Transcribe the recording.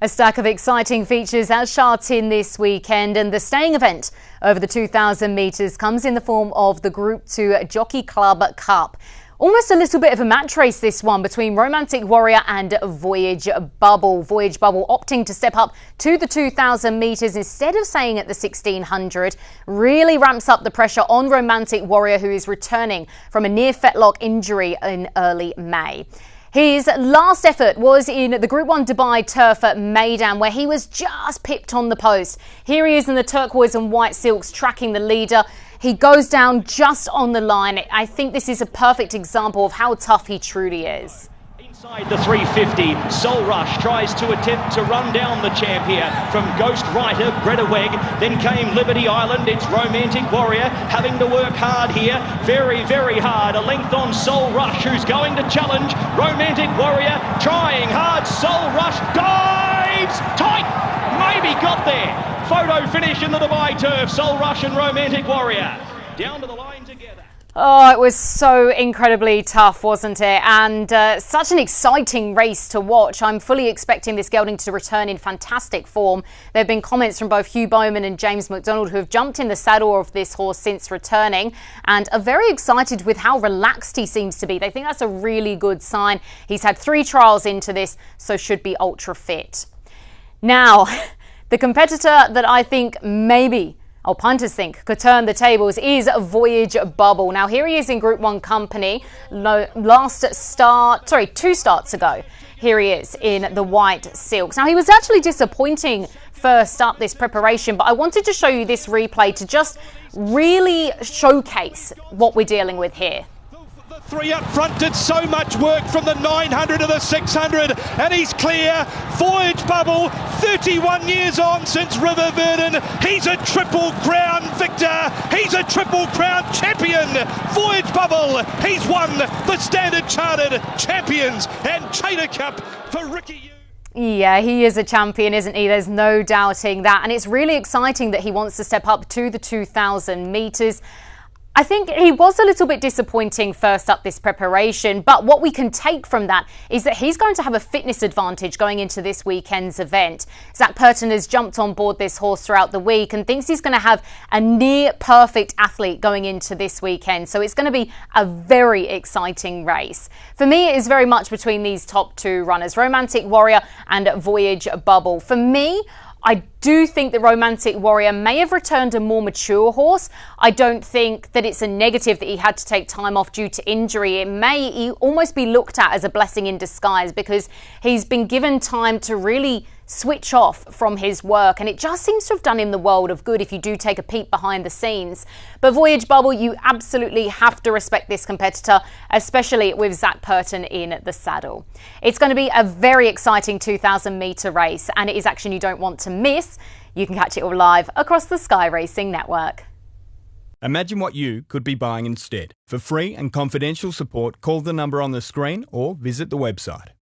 A stack of exciting features at Sha Tin this weekend, and the staying event over the 2,000 metres comes in the form of the Group 2 Jockey Club Cup. Almost a little bit of a match race, this one, between Romantic Warrior and Voyage Bubble. Voyage Bubble opting to step up to the 2,000 metres instead of staying at the 1,600 really ramps up the pressure on Romantic Warrior, who is returning from a near fetlock injury in early May. His last effort was in the Group 1 Dubai Turf at Maidan, where he was just pipped on the post. Here he is in the turquoise and white silks, tracking the leader. He goes down just on the line. I think this is a perfect example of how tough he truly is. Inside the 350, Soul Rush tries to attempt to run down the champ here from Ghost Rider, Bredaweg. Then came Liberty Island. It's Romantic Warrior having to work hard here. Very, very hard. A length on Soul Rush, who's going to challenge Romantic Warrior. Trying hard. Soul Rush dives tight. Maybe got there. Photo finish in the Dubai Turf. Soul Rush and Romantic Warrior down to the line together. Oh, it was so incredibly tough, wasn't it? And such an exciting race to watch. I'm fully expecting this gelding to return in fantastic form. There have been comments from both Hugh Bowman and James McDonald, who have jumped in the saddle of this horse since returning and are very excited with how relaxed he seems to be. They think that's a really good sign. He's had 3 trials into this, so should be ultra fit. Now, the competitor that I think maybe punters think could turn the tables is Voyage Bubble. Now here he is in Group 1 company. 2 starts ago. Here he is in the white silks. Now he was actually disappointing first up this preparation, but I wanted to show you this replay to just really showcase what we're dealing with here. 3 up front did so much work from the 900 to the 600, and he's clear. Voyage Bubble, 31 years on since River Verdon. He's a Triple Crown victor. He's a Triple Crown champion. Voyage Bubble, he's won the Standard Chartered Champions and Trader Cup for Ricky. Yeah, he is a champion, isn't he? There's no doubting that. And it's really exciting that he wants to step up to the 2,000 metres. I think he was a little bit disappointing first up this preparation, but what we can take from that is that he's going to have a fitness advantage going into this weekend's event. Zach Purton has jumped on board this horse throughout the week and thinks he's going to have a near perfect athlete going into this weekend. So it's going to be a very exciting race. For me, it is very much between these top 2 runners, Romantic Warrior and Voyage Bubble. For me, I do think that Romantic Warrior may have returned a more mature horse. I don't think that it's a negative that he had to take time off due to injury. It may almost be looked at as a blessing in disguise because he's been given time to really switch off from his work, and it just seems to have done him the world of good if you do take a peek behind the scenes. But Voyage Bubble, you absolutely have to respect this competitor, especially with Zach Purton in the saddle. It's going to be a very exciting 2,000 metre race, and it is action you don't want to miss. You can catch it all live across the Sky Racing Network. Imagine what you could be buying instead. For free and confidential support, call the number on the screen or visit the website.